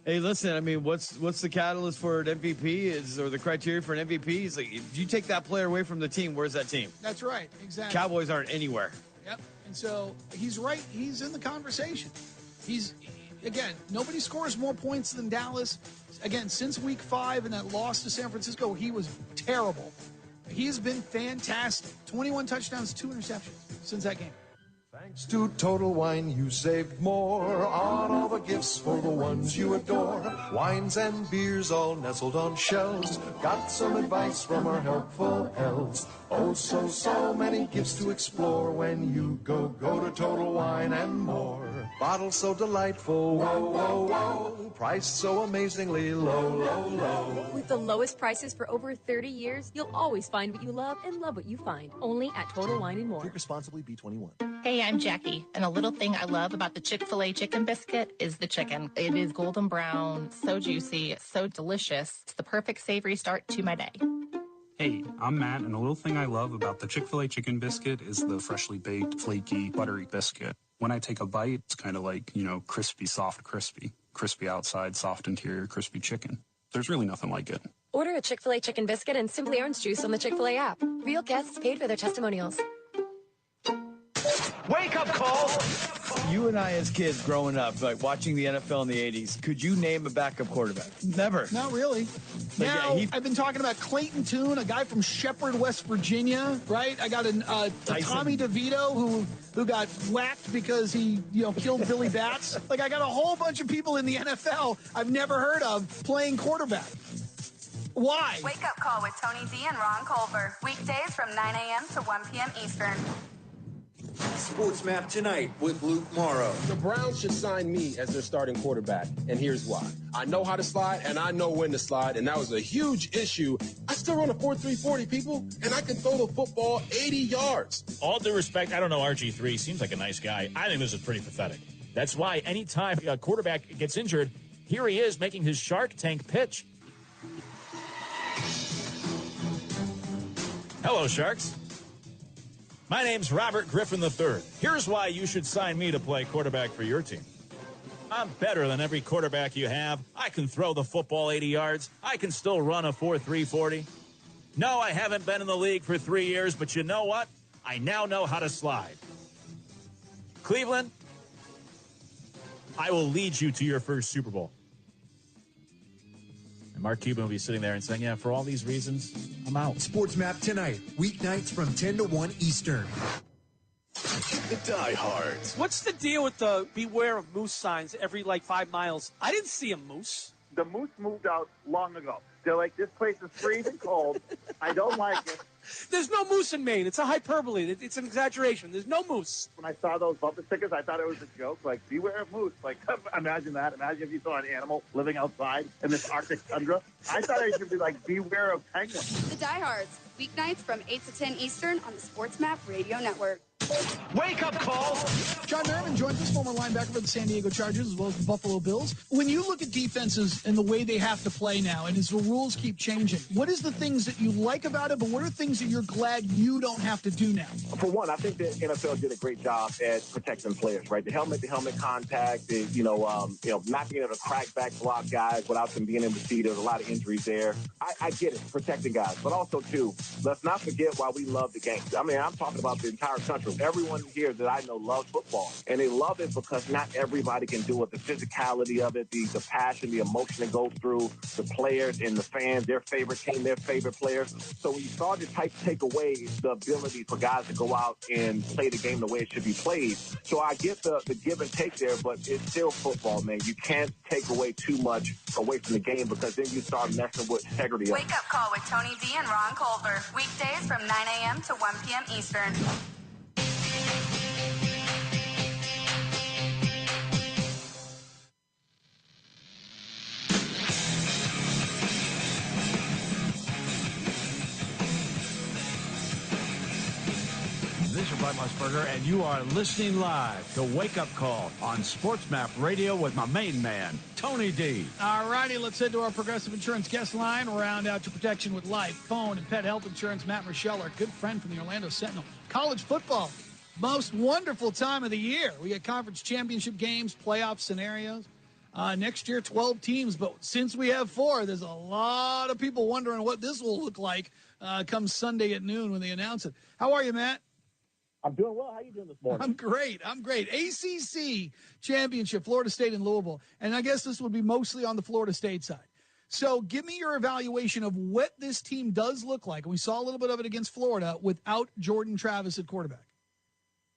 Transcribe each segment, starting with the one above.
Hey, listen, I mean, what's the catalyst for an MVP or the criteria for an MVP? Is like, if you take that player away from the team, where's that team? That's right. Exactly. Cowboys aren't anywhere. Yep. And so he's right. He's in the conversation. Again, nobody scores more points than Dallas. Again, since week 5 and that loss to San Francisco, he was terrible. He has been fantastic. 21 touchdowns, 2 interceptions since that game. Thanks to Total Wine, you saved more on all the gifts for the ones you adore. Wines and beers all nestled on shelves. Got some advice from our helpful elves. Oh, so many gifts to explore when you go to Total Wine and more. Bottles so delightful, whoa. Priced so amazingly low. With the lowest prices for over 30 years, you'll always find what you love and love what you find. Only at Total Wine & More. Drink responsibly, B21. Hey, I'm Jackie, and a little thing I love about the Chick-fil-A chicken biscuit is the chicken. It is golden brown, so juicy, so delicious. It's the perfect savory start to my day. Hey, I'm Matt, and a little thing I love about the Chick-fil-A chicken biscuit is the freshly baked, flaky, buttery biscuit. When I take a bite, it's kind of like, crispy, soft, crispy. Crispy outside, soft interior, crispy chicken. There's really nothing like it. Order a Chick-fil-A chicken biscuit and Simply Orange Juice on the Chick-fil-A app. Real guests paid for their testimonials. Wake up call! You and I, as kids growing up, like watching the NFL in the 80s, could you name a backup quarterback? Never. Not really. Like, now, I've been talking about Clayton Tune, a guy from Shepherd, West Virginia, right? I got a Tommy DeVito who got whacked because he, killed Billy Bats. Like, I got a whole bunch of people in the NFL I've never heard of playing quarterback. Why? Wake up call with Tony D and Ron Culver. Weekdays from 9 a.m. to 1 p.m. Eastern. Sports Map Tonight with Luke Morrow. The Browns should sign me as their starting quarterback, and here's why. I know how to slide, and I know when to slide, and that was a huge issue. I still run a 4.340, people, and I can throw the football 80 yards. All due respect, I don't know RG3. Seems like a nice guy. I think this is pretty pathetic. That's why anytime a quarterback gets injured, here he is making his Shark Tank pitch. Hello, Sharks. My name's Robert Griffin III. Here's why you should sign me to play quarterback for your team. I'm better than every quarterback you have. I can throw the football 80 yards. I can still run a 4.340. No, I haven't been in the league for 3 years, but you know what? I now know how to slide. Cleveland, I will lead you to your first Super Bowl. And Mark Cuban will be sitting there and saying, yeah, for all these reasons, I'm out. Sports Map Tonight, weeknights from 10 to 1 Eastern. The diehards. What's the deal with the beware of moose signs every 5 miles? I didn't see a moose. The moose moved out long ago. They're like, this place is freezing cold. I don't like it. There's no moose in Maine. It's a hyperbole. It's an exaggeration. There's no moose. When I saw those bumper stickers, I thought it was a joke. Like, beware of moose. Like, imagine that. Imagine if you saw an animal living outside in this Arctic tundra. I thought it should be like, beware of penguins. The Diehards, weeknights from 8 to 10 Eastern on the Sports Map Radio Network. Wake up call! John Merriman joins us, former linebacker for the San Diego Chargers as well as the Buffalo Bills. When you look at defenses and the way they have to play now, and as the rules keep changing, what is the things that you like about it, but what are things that you're glad you don't have to do now? For one, I think the NFL did a great job at protecting players, right? The helmet-to-helmet contact, not being able to crack back block guys without them being able to see. There's a lot of injuries there. I get it, protecting guys. But also, too, let's not forget why we love the game. I mean, I'm talking about the entire country. Everyone here that I know loves football, and they love it because not everybody can do it. The physicality of it, the passion, the emotion that goes through the players and the fans, their favorite team, their favorite players. So when you start to take away the ability for guys to go out and play the game the way it should be played. So I get the give and take there, but it's still football, man. You can't take away too much away from the game because then you start messing with integrity. Wake up call with Tony D and Ron Culver. Weekdays from 9 a.m. to 1 p.m. Eastern. This is Brad Musburger, and you are listening live to Wake Up Call on Sports Map Radio with my main man, Tony D. All righty, let's head to our Progressive Insurance guest line. Round out your protection with life, phone, and pet health insurance. Matt Rochelle, our good friend from the Orlando Sentinel. College football, most wonderful time of the year. We get conference championship games, playoff scenarios. Next year, 12 teams. But since we have 4, there's a lot of people wondering what this will look like come Sunday at noon when they announce it. How are you, Matt? I'm doing well. How you doing this morning? I'm great. ACC championship, Florida State and Louisville. And I guess this would be mostly on the Florida State side. So give me your evaluation of what this team does look like. We saw a little bit of it against Florida without Jordan Travis at quarterback.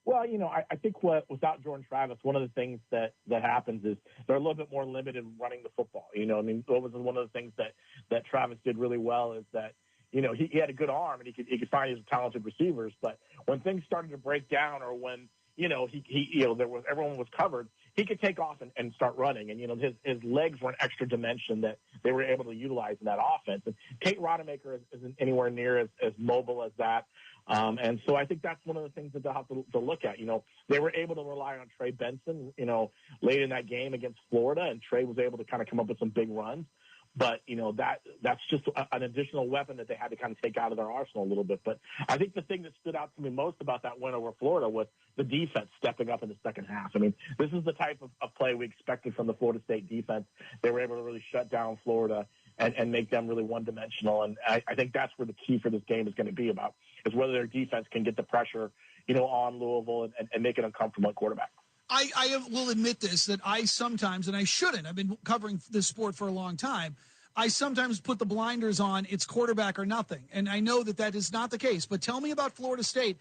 Well, I think without Jordan Travis, one of the things that happens is they're a little bit more limited running the football. That was one of the things that Travis did really well is that, he had a good arm and he could find his talented receivers. But when things started to break down or when, everyone was covered, he could take off and start running. And, his legs were an extra dimension that they were able to utilize in that offense. And Tate Rodemaker isn't anywhere near as mobile as that. And so I think that's one of the things that they'll have to look at. They were able to rely on Trey Benson, late in that game against Florida, and Trey was able to kind of come up with some big runs. But, that's just an additional weapon that they had to kind of take out of their arsenal a little bit. But I think the thing that stood out to me most about that win over Florida was the defense stepping up in the second half. I mean, this is the type of play we expected from the Florida State defense. They were able to really shut down Florida and make them really one-dimensional. And I think that's where the key for this game is going to be about, is whether their defense can get the pressure, on Louisville and make it uncomfortable at quarterback. I will admit this, that I sometimes, and I shouldn't, I've been covering this sport for a long time, I sometimes put the blinders on, it's quarterback or nothing. And I know that is not the case. But tell me about Florida State.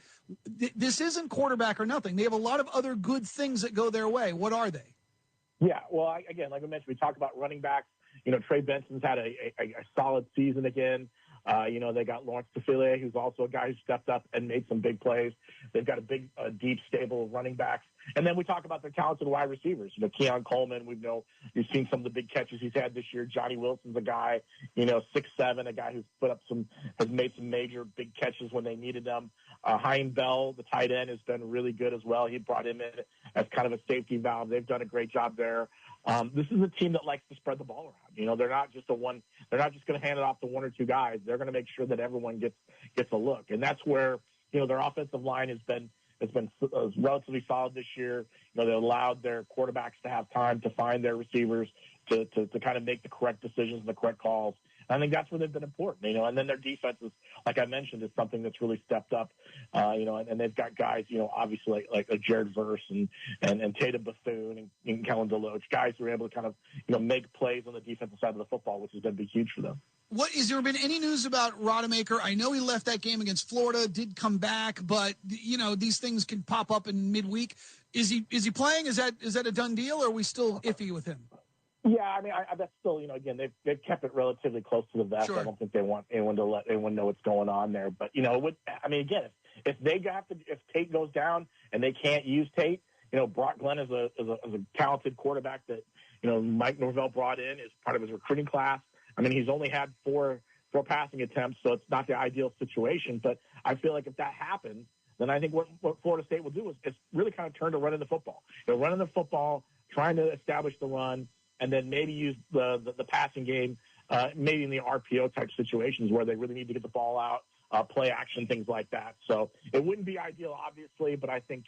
This isn't quarterback or nothing. They have a lot of other good things that go their way. What are they? Yeah, well, again, like I mentioned, we talk about running backs. Trey Benson's had a solid season again. They got Lawrence Tafile, who's also a guy who stepped up and made some big plays. They've got a big, deep stable of running backs. And then we talk about their talented wide receivers. Keon Coleman, you've seen some of the big catches he's had this year. Johnny Wilson's a guy, 6'7", a guy who's has made some major big catches when they needed them. Hein Bell, the tight end, has been really good as well. He brought him in as kind of a safety valve. They've done a great job there. This is a team that likes to spread the ball around. They're not just they're not just going to hand it off to one or two guys. They're going to make sure that everyone gets a look. And that's where, their offensive line has been relatively solid this year. They allowed their quarterbacks to have time to find their receivers to kind of make the correct decisions and the correct calls. And I think that's where they've been important, and then their defense is, like I mentioned, is something that's really stepped up, and they've got guys, obviously like Jared Verse and Tatum Bethune and Kellen DeLoach, guys who are able to kind of, make plays on the defensive side of the football, which has been huge for them. Is there been any news about Rodemaker? I know he left that game against Florida, did come back, but these things can pop up in midweek. Is he playing? Is that a done deal, or are we still iffy with him? Yeah, I mean, that's still, again, they've kept it relatively close to the vest. Sure. I don't think they want anyone to let anyone know what's going on there. But again, if Tate goes down and they can't use Tate, Brock Glenn is a talented quarterback that Mike Norvell brought in as part of his recruiting class. I mean, he's only had four passing attempts, so it's not the ideal situation. But I feel like if that happens, then I think what Florida State will do is really kind of turn to running the football. Running the football, trying to establish the run, and then maybe use the passing game, maybe in the RPO type situations where they really need to get the ball out, play action, things like that. So it wouldn't be ideal, obviously, but I think,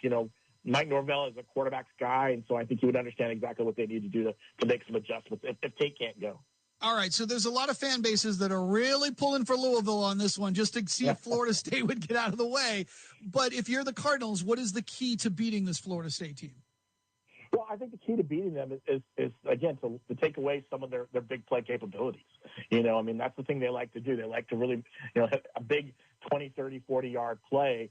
Mike Norvell is a quarterback's guy, and so I think he would understand exactly what they need to do to make some adjustments if Tate can't go. All right, so there's a lot of fan bases that are really pulling for Louisville on this one just to see if Florida State would get out of the way. But if you're the Cardinals, what is the key to beating this Florida State team? Well, I think the key to beating them is again, to take away some of their big play capabilities. That's the thing they like to do. They like to really, hit a big 20, 30, 40-yard play,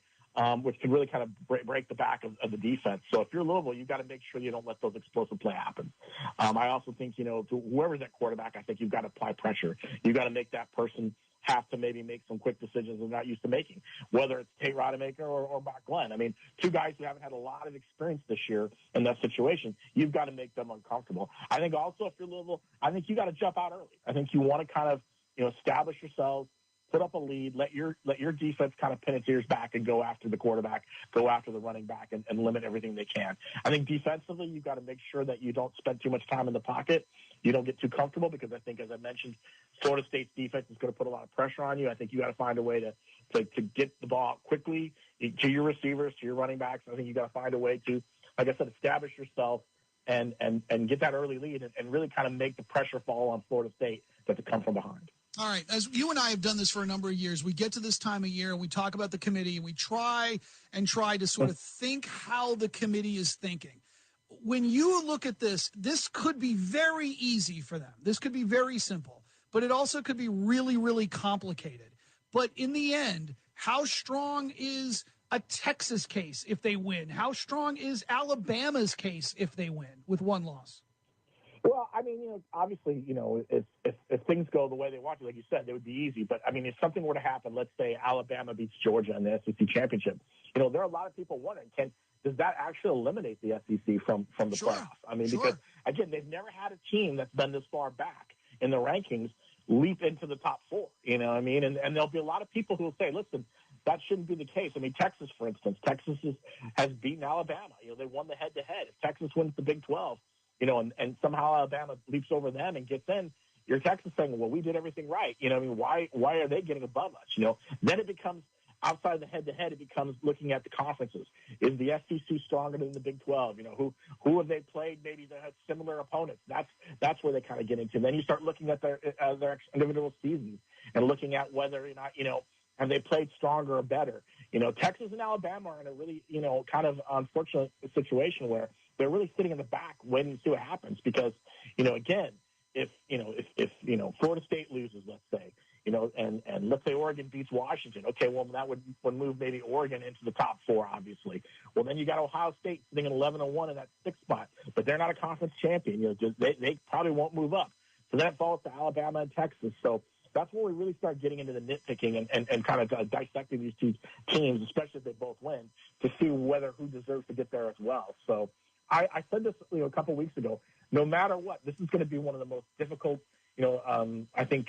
which can really kind of break the back of the defense. So if you're Louisville, you've got to make sure you don't let those explosive play happen. I also think, to whoever's at quarterback, I think you've got to apply pressure. You've got to make that person have to maybe make some quick decisions they're not used to making, whether it's Tate Rodemaker or Brock Glenn. I mean, two guys who haven't had a lot of experience this year in that situation, you've got to make them uncomfortable. I think also if you're Louisville, I think you got to jump out early. I think you want to kind of, establish yourselves, put up a lead, let your defense kind of pin its ears back and go after the quarterback, go after the running back, and limit everything they can. I think defensively, you've got to make sure that you don't spend too much time in the pocket. You don't get too comfortable because I think, as I mentioned, Florida State's defense is going to put a lot of pressure on you. I think you got to find a way to get the ball out quickly to your receivers, to your running backs. I think you got to find a way to, like I said, establish yourself, and get that early lead and really kind of make the pressure fall on Florida State to come from behind. All right, as you and I have done this for a number of years, we get to this time of year and we talk about the committee and we try to sort of think how the committee is thinking. When you look at this could be very easy for them. This could be very simple, but it also could be really, really complicated. But in the end, how strong is a Texas case if they win? How strong is Alabama's case if they win with one loss? Well, I mean, obviously, if things go the way they want to, like you said, it would be easy. But, I mean, if something were to happen, let's say Alabama beats Georgia in the SEC championship, there are a lot of people wondering, does that actually eliminate the SEC from the playoffs? I mean, because, again, they've never had a team that's been this far back in the rankings leap into the top four, you know what I mean? And there'll be a lot of people who will say, listen, that shouldn't be the case. I mean, Texas, for instance, has beaten Alabama. They won the head-to-head. If Texas wins the Big 12, and somehow Alabama leaps over them and gets in, you're Texas saying, well, we did everything right. I mean, why are they getting above us? Then it becomes outside the head-to-head. It becomes looking at the conferences. Is the SEC stronger than the Big 12? Who have they played? Maybe they had similar opponents. That's where they kind of get into. And then you start looking at their individual seasons and looking at whether or not, have they played stronger or better? Texas and Alabama are in a really, kind of unfortunate situation where they're really sitting in the back waiting to see what happens because, again, if Florida State loses, let's say, and let's say Oregon beats Washington, okay, well, that would move maybe Oregon into the top four, obviously. Well, then you got Ohio State sitting at 11-1 in that sixth spot, but they're not a conference champion. They probably won't move up. So then it falls to Alabama and Texas. So that's where we really start getting into the nitpicking and kind of dissecting these two teams, especially if they both win, to see whether who deserves to get there as well. So I said this a couple weeks ago. No matter what, this is going to be one of the most difficult, I think,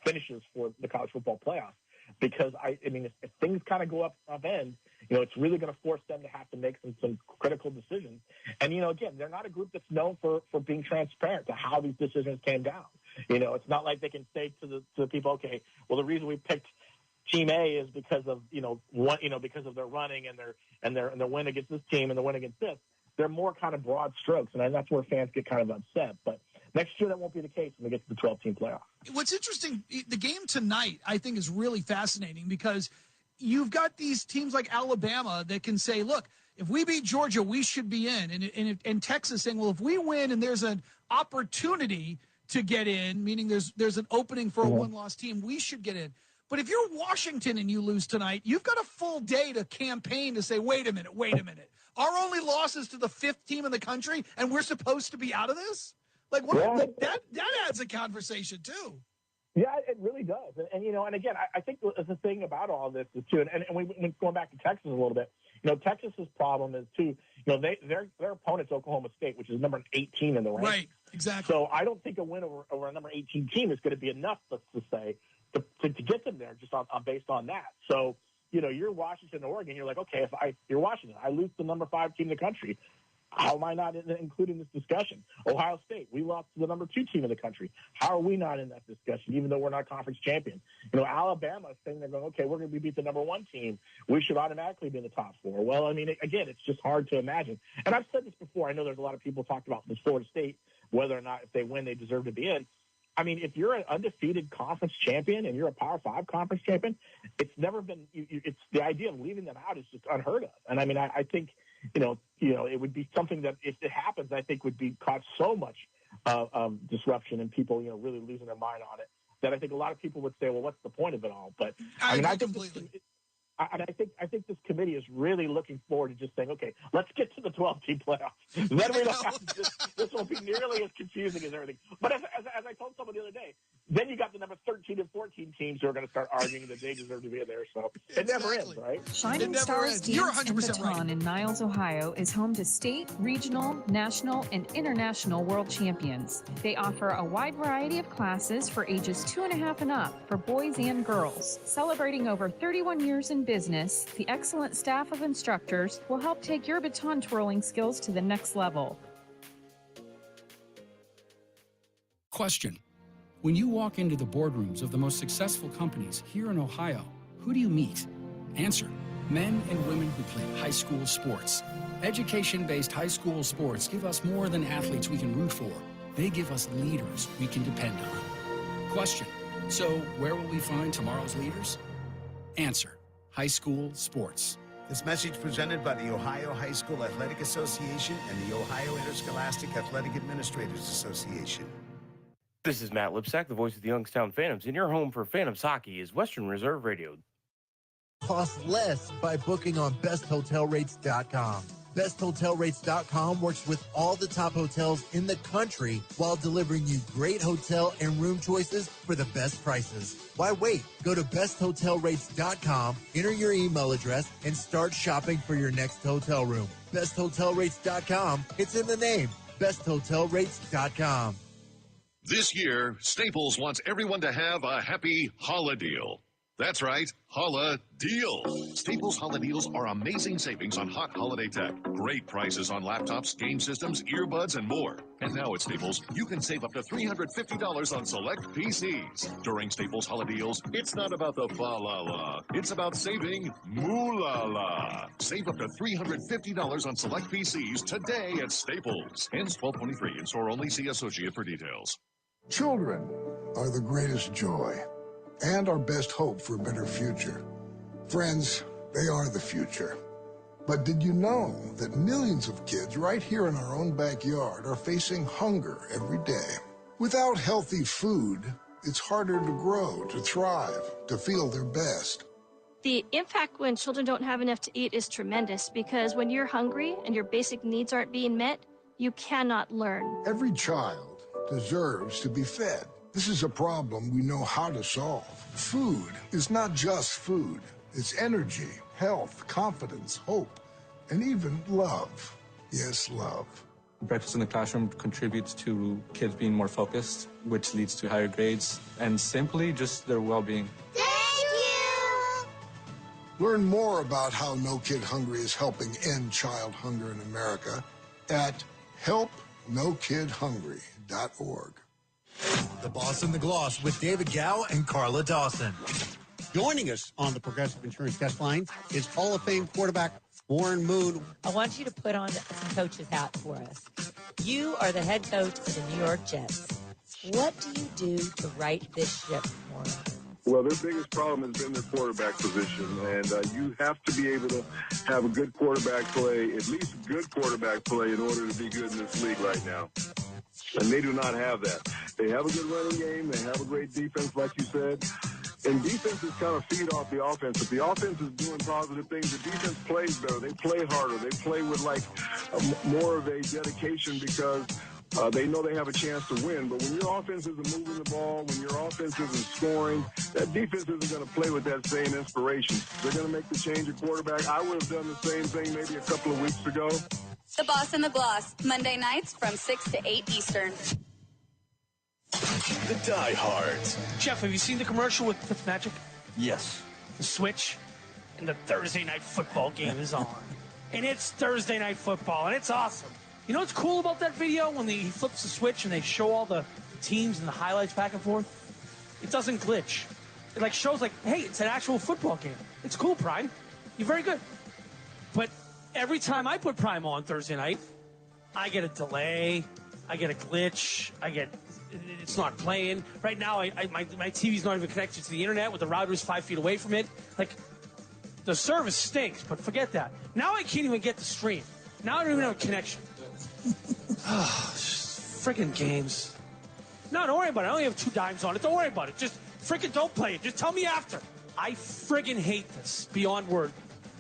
finishes for the college football playoffs because if things kind of go up end, it's really going to force them to have to make some critical decisions. And again, they're not a group that's known for being transparent to how these decisions came down. It's not like they can say to the people, okay, well, the reason we picked Team A is because of because of their running and their win against this team and the win against this. They're more kind of broad strokes, and that's where fans get kind of upset. But next year, that won't be the case when we get to the 12-team playoff. What's interesting, the game tonight, I think, is really fascinating because you've got these teams like Alabama that can say, look, if we beat Georgia, we should be in. And Texas saying, well, if we win and there's an opportunity to get in, meaning there's an opening for a one-loss team, we should get in. But if you're Washington and you lose tonight, you've got a full day to campaign to say, wait a minute. Our only loss is to the fifth team in the country, and we're supposed to be out of this? Like, that adds a conversation, too. Yeah, it really does. And again, I think the thing about all this is, too, and we going back to Texas a little bit, Texas's problem is, too, their opponent's Oklahoma State, which is number 18 in the rankings. Right, exactly. So I don't think a win over a number 18 team is going to be enough, let's just say, to get them there just based on that. So, you're Washington, Oregon. You're like, okay, you're Washington, I lose the number 5 team in the country. How am I not including this discussion? Ohio State, we lost to the number 2 team in the country. How are we not in that discussion, even though we're not conference champion? Alabama is saying they're going, okay, we're going to beat the number 1 team. We should automatically be in the top 4. Well, I mean, again, it's just hard to imagine. And I've said this before. I know there's a lot of people talked about this Florida State, whether or not if they win, they deserve to be in. I mean, if you're an undefeated conference champion and you're a Power 5 conference champion, it's never been. It's the idea of leaving them out is just unheard of. And I mean, I think it would be something that if it happens, I think would be cause so much disruption and people really losing their mind on it that I think a lot of people would say, well, what's the point of it all? But I think this committee is really looking forward to just saying, okay, let's get to the 12-team playoffs. Then we don't have to this won't be nearly as confusing as everything. But as I told someone the other day, then you got the number 13 and 14 teams who are going to start arguing that they deserve to be there. So it never ends, right? Shining Stars Dance and Baton in Niles, Ohio is home to state, regional, national, and international world champions. They offer a wide variety of classes for ages 2.5 and up for boys and girls. Celebrating over 31 years in business, the excellent staff of instructors will help take your baton twirling skills to the next level. Question. When you walk into the boardrooms of the most successful companies here in Ohio, who do you meet? Answer. Men and women who play high school sports. Education-based high school sports give us more than athletes we can root for. They give us leaders we can depend on. Question: so where will we find tomorrow's leaders? Answer: high school sports. This message presented by the Ohio High School Athletic Association and the Ohio Interscholastic Athletic Administrators Association. This is Matt Lipsack, the voice of the Youngstown Phantoms, and your home for Phantoms hockey is Western Reserve Radio. Cost less by booking on besthotelrates.com. BestHotelRates.com works with all the top hotels in the country while delivering you great hotel and room choices for the best prices. Why wait? Go to BestHotelRates.com, enter your email address, and start shopping for your next hotel room. BestHotelRates.com, it's in the name. BestHotelRates.com. This year, Staples wants everyone to have a happy Holla deal. That's right, Holla Deal. Staples Holla Deals are amazing savings on hot holiday tech. Great prices on laptops, game systems, earbuds, and more. And now at Staples, you can save up to $350 on select PCs. During Staples Holla Deals, it's not about the fa-la-la. It's about saving moo-la-la. Save up to $350 on select PCs today at Staples. Ends 12/23. In-store only. See associate for details. Children are the greatest joy and our best hope for a better future. Friends, they are the future. But did you know that millions of kids right here in our own backyard are facing hunger every day? Without healthy food, it's harder to grow, to thrive, to feel their best. The impact when children don't have enough to eat is tremendous because when you're hungry and your basic needs aren't being met, you cannot learn. Every child deserves to be fed. This is a problem we know how to solve. Food is not just food. It's energy, health, confidence, hope, and even love. Yes, love. Breakfast in the classroom contributes to kids being more focused, which leads to higher grades, and simply just their well-being. Thank you! Learn more about how No Kid Hungry is helping end child hunger in America at helpnokidhungry.org. The Boss and the Gloss with David Gow and Carla Dawson. Joining us on the Progressive Insurance Guest Line is Hall of Fame quarterback Warren Moon. I want you to put on some coach's hat for us. You are the head coach of the New York Jets. What do you do to right this ship, Warren? Well, their biggest problem has been their quarterback position, and you have to be able to have a good quarterback play, at least good quarterback play, in order to be good in this league right now. And they do not have that. They have a good running game. They have a great defense, like you said. And defenses kind of feed off the offense. If the offense is doing positive things, the defense plays better. They play harder. They play with, more of a dedication because they know they have a chance to win. But when your offense isn't moving the ball, when your offense isn't scoring, that defense isn't going to play with that same inspiration. They're going to make the change at quarterback. I would have done the same thing maybe a couple of weeks ago. The Boss and the Gloss, Monday nights from 6 to 8 Eastern. The Die Hards. Jeff, have you seen the commercial with Fitzmagic? Yes. The switch, and the Thursday night football game is on. And it's Thursday night football, and it's awesome. You know what's cool about that video? When he flips the switch and they show all the teams and the highlights back and forth, it doesn't glitch. It shows hey, it's an actual football game. It's cool, Prime. You're very good. But every time I put Prime on Thursday night, I get a delay, I get a glitch, it's not playing. Right now, my TV's not even connected to the internet with the routers 5 feet away from it. The service stinks, but forget that. Now I can't even get the stream. Now I don't even have a connection. Freaking games. No, don't worry about it. I only have 2 dimes on it. Don't worry about it. Just freaking don't play it. Just tell me after. I friggin' hate this beyond word.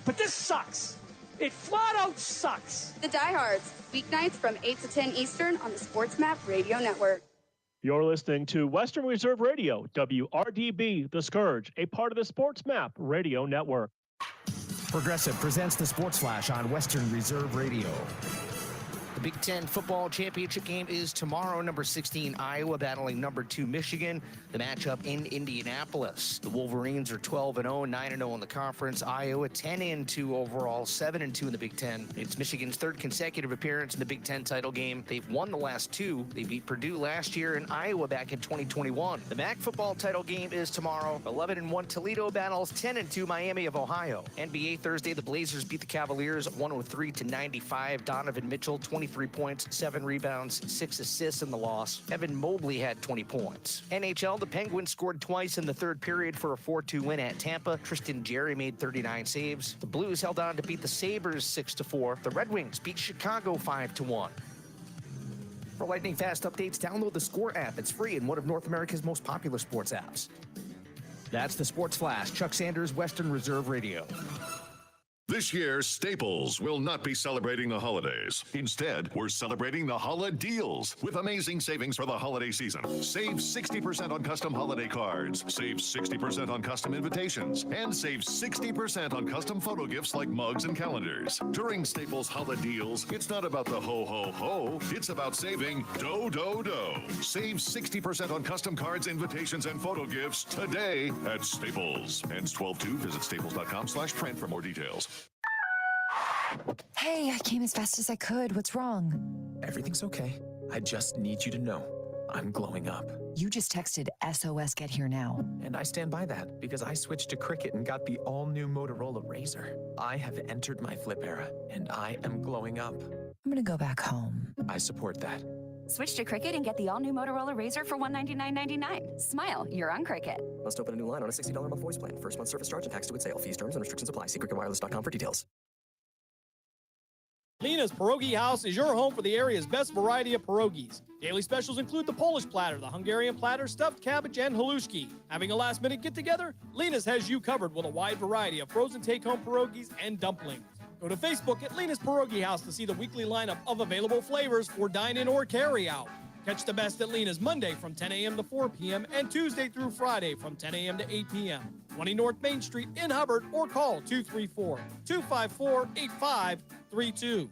But this sucks. It flat out sucks. The Die Hards, weeknights from 8 to 10 Eastern on the Sports Map Radio Network. You're listening to Western Reserve Radio, WRDB, The Scourge, a part of the Sports Map Radio Network. Progressive presents the Sports Flash on Western Reserve Radio. The Big Ten football championship game is tomorrow. Number 16 Iowa battling number 2 Michigan. The matchup in Indianapolis. The Wolverines are 12-0, 9-0 in the conference. Iowa 10-2 overall, 7-2 in the Big Ten. It's Michigan's third consecutive appearance in the Big Ten title game. They've won the last 2. They beat Purdue last year and Iowa back in 2021. The MAC football title game is tomorrow. 11-1 Toledo battles 10-2 Miami of Ohio. NBA Thursday, the Blazers beat the Cavaliers 103-95. Donovan Mitchell 23 points, 7 rebounds, 6 assists in the loss. Evan Mobley had 20 points. NHL, the Penguins scored twice in the third period for a 4-2 win at Tampa. Tristan Jarry made 39 saves. The Blues held on to beat the Sabres 6-4. The Red Wings beat Chicago 5-1. For lightning fast updates, download the Score app. It's free and one of North America's most popular sports apps. That's the Sports Flash. Chuck Sanders, Western Reserve Radio. This year, Staples will not be celebrating the holidays. Instead, we're celebrating the Holla Deals with amazing savings for the holiday season. Save 60% on custom holiday cards, save 60% on custom invitations, and save 60% on custom photo gifts like mugs and calendars. During Staples Holla Deals, it's not about the ho-ho-ho, it's about saving do-do-do. Save 60% on custom cards, invitations, and photo gifts today at Staples. Ends 12/2. Visit staples.com/print for more details. Hey, I came as fast as I could. What's wrong? Everything's okay. I just need you to know I'm glowing up. You just texted SOS Get Here Now. And I stand by that because I switched to Cricket and got the all-new Motorola Razr. I have entered my flip era and I am glowing up. I'm gonna go back home. I support that. Switch to Cricket and get the all-new Motorola Razr for $199.99. Smile, you're on Cricket. Must open a new line on a $60 a month voice plan. First month service charge and tax to its sale. Fees, terms, and restrictions apply. See cricketwireless.com for details. Lena's Pierogi House is your home for the area's best variety of pierogies. Daily specials include the Polish platter, the Hungarian platter, stuffed cabbage, and halushki. Having a last-minute get-together? Lena's has you covered with a wide variety of frozen take-home pierogies and dumplings. Go to Facebook at Lena's Pierogi House to see the weekly lineup of available flavors for dine-in or carry-out. Catch the best at Lena's Monday from 10 a.m. to 4 p.m. and Tuesday through Friday from 10 a.m. to 8 p.m. 20 North Main Street in Hubbard or call 234-254-8532.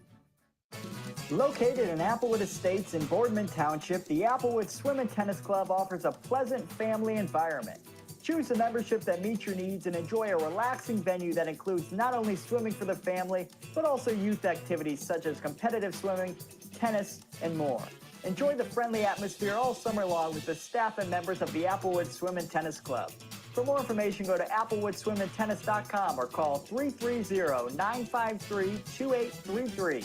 Located in Applewood Estates in Boardman Township, the Applewood Swim and Tennis Club offers a pleasant family environment. Choose a membership that meets your needs and enjoy a relaxing venue that includes not only swimming for the family, but also youth activities such as competitive swimming, tennis, and more. Enjoy the friendly atmosphere all summer long with the staff and members of the Applewood Swim and Tennis Club. For more information, go to applewoodswimandtennis.com or call 330-953-2833.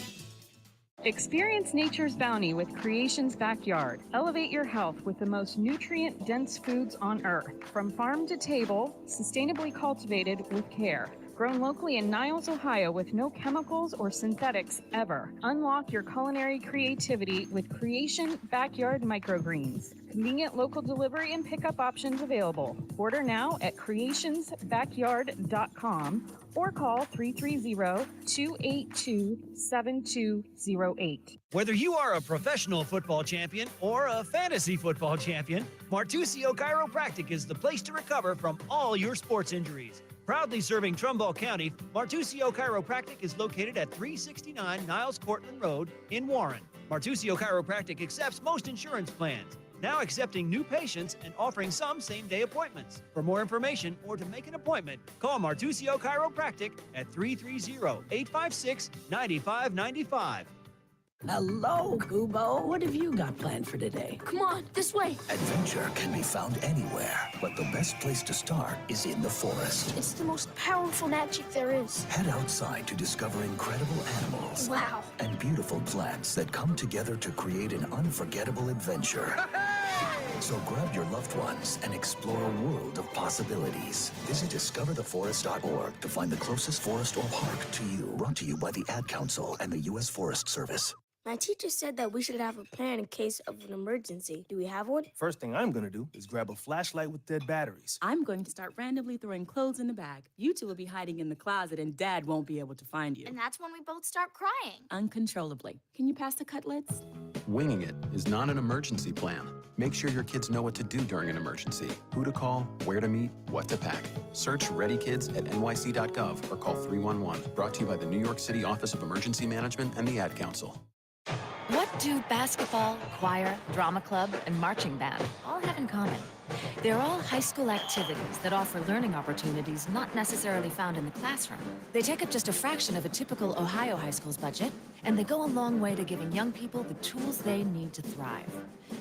Experience nature's bounty with Creations Backyard. Elevate your health with the most nutrient-dense foods on earth. From farm to table, sustainably cultivated with care. Grown locally in Niles, Ohio with no chemicals or synthetics ever. Unlock your culinary creativity with Creation Backyard Microgreens. Convenient local delivery and pickup options available. Order now at creationsbackyard.com or call 330-282-7208. Whether you are a professional football champion or a fantasy football champion, Martusio Chiropractic is the place to recover from all your sports injuries. Proudly serving Trumbull County, Martusio Chiropractic is located at 369 Niles Cortland Road in Warren. Martusio Chiropractic accepts most insurance plans, now accepting new patients and offering some same-day appointments. For more information or to make an appointment, call Martusio Chiropractic at 330-856-9595. Hello, Kubo. What have you got planned for today? Come on, this way. Adventure can be found anywhere, but the best place to start is in the forest. It's the most powerful magic there is. Head outside to discover incredible animals. Wow. And beautiful plants that come together to create an unforgettable adventure. So grab your loved ones and explore a world of possibilities. Visit discovertheforest.org to find the closest forest or park to you. Brought to you by the Ad Council and the U.S. Forest Service. My teacher said that we should have a plan in case of an emergency. Do we have one? First thing I'm gonna do is grab a flashlight with dead batteries. I'm going to start randomly throwing clothes in the bag. You two will be hiding in the closet and Dad won't be able to find you. And that's when we both start crying. Uncontrollably. Can you pass the cutlets? Winging it is not an emergency plan. Make sure your kids know what to do during an emergency. Who to call, where to meet, what to pack. Search Ready Kids at nyc.gov or call 311. Brought to you by the New York City Office of Emergency Management and the Ad Council. What do basketball, choir, drama club, and marching band all have in common? They're all high school activities that offer learning opportunities not necessarily found in the classroom. They take up just a fraction of a typical Ohio high school's budget, and they go a long way to giving young people the tools they need to thrive.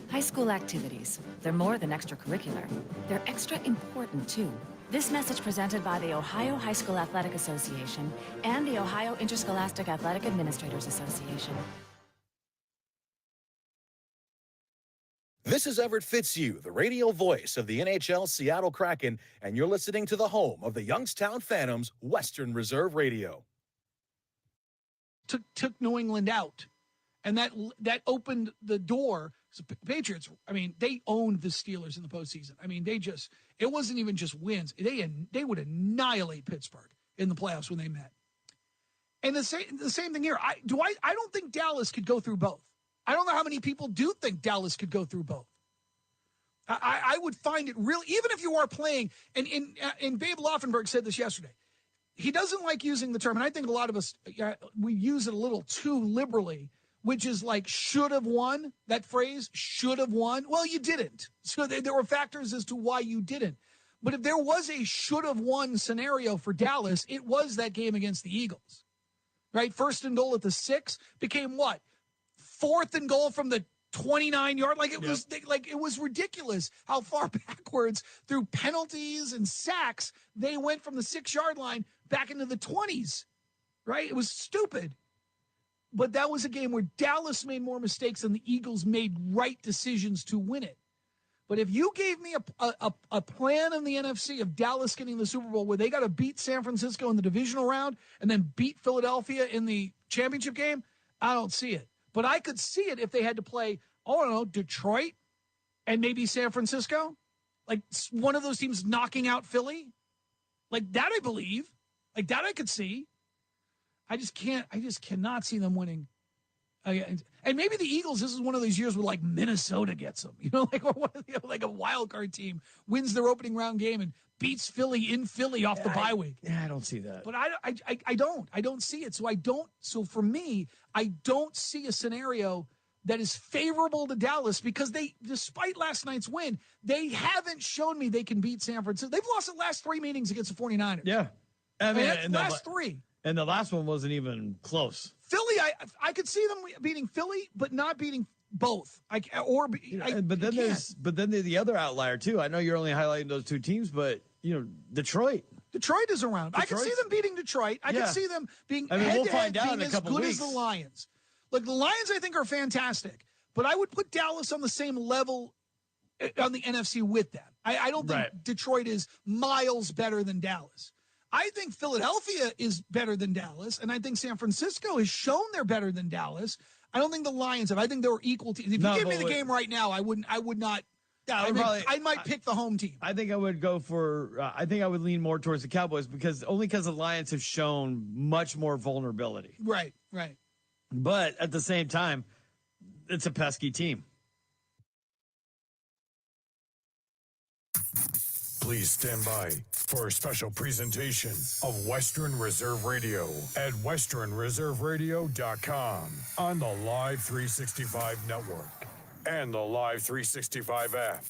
High school activities, they're more than extracurricular. They're extra important, too. This message presented by the Ohio High School Athletic Association and the Ohio Interscholastic Athletic Administrators Association. This is Everett Fitzhugh, the radio voice of the NHL Seattle Kraken, and you're listening to the home of the Youngstown Phantoms, Western Reserve Radio. Took New England out, and that opened the door. So Patriots, I mean, they owned the Steelers in the postseason. I mean, it wasn't even just wins. They would annihilate Pittsburgh in the playoffs when they met. And the same thing here. I don't think Dallas could go through both. I don't know how many people do think Dallas could go through both. I would find it real, even if you are playing, and Babe Laufenberg said this yesterday. He doesn't like using the term, and I think a lot of us, we use it a little too liberally, which is like should have won, that phrase, should have won. Well, you didn't. So there were factors as to why you didn't. But if there was a should have won scenario for Dallas, it was that game against the Eagles, right? First and goal at the 6 became what? Fourth and goal from the 29-yard. It was ridiculous how far backwards through penalties and sacks they went from the 6-yard line back into the 20s, right? It was stupid. But that was a game where Dallas made more mistakes than the Eagles made right decisions to win it. But if you gave me a plan in the NFC of Dallas getting the Super Bowl where they got to beat San Francisco in the divisional round and then beat Philadelphia in the championship game, I don't see it. But I could see it if they had to play, I don't know, Detroit and maybe San Francisco. Like one of those teams knocking out Philly. Like that I believe. Like that I could see. I just cannot see them winning. And maybe the Eagles, this is one of those years where like Minnesota gets them. Like a wild card team wins their opening round game and beats Philly in Philly off the bye week. Yeah, I don't see that. But I don't see it. So for me, I don't see a scenario that is favorable to Dallas because they, despite last night's win, they haven't shown me they can beat San Francisco. They've lost the last 3 meetings against the 49ers. Yeah. I mean, and last 3. And the last one wasn't even close. Philly, I could see them beating Philly, but not beating both. But then there's the other outlier too. I know you're only highlighting those 2 teams, but Detroit. Detroit is around. I can see them beating Detroit. I can see them being head-to-head being as good as the Lions. Look, the Lions I think are fantastic, but I would put Dallas on the same level on the NFC with them. I don't think Detroit is miles better than Dallas. I think Philadelphia is better than Dallas, and I think San Francisco has shown they're better than Dallas. I don't think the Lions have. I think they were equal to. If you gave me the game right now, I would not. Yeah, I might pick the home team. I think I would go for. I think I would lean more towards the Cowboys because the Lions have shown much more vulnerability. Right. But at the same time, it's a pesky team. Please stand by for a special presentation of Western Reserve Radio at westernreserveradio.com on the Live 365 network and the Live 365 app.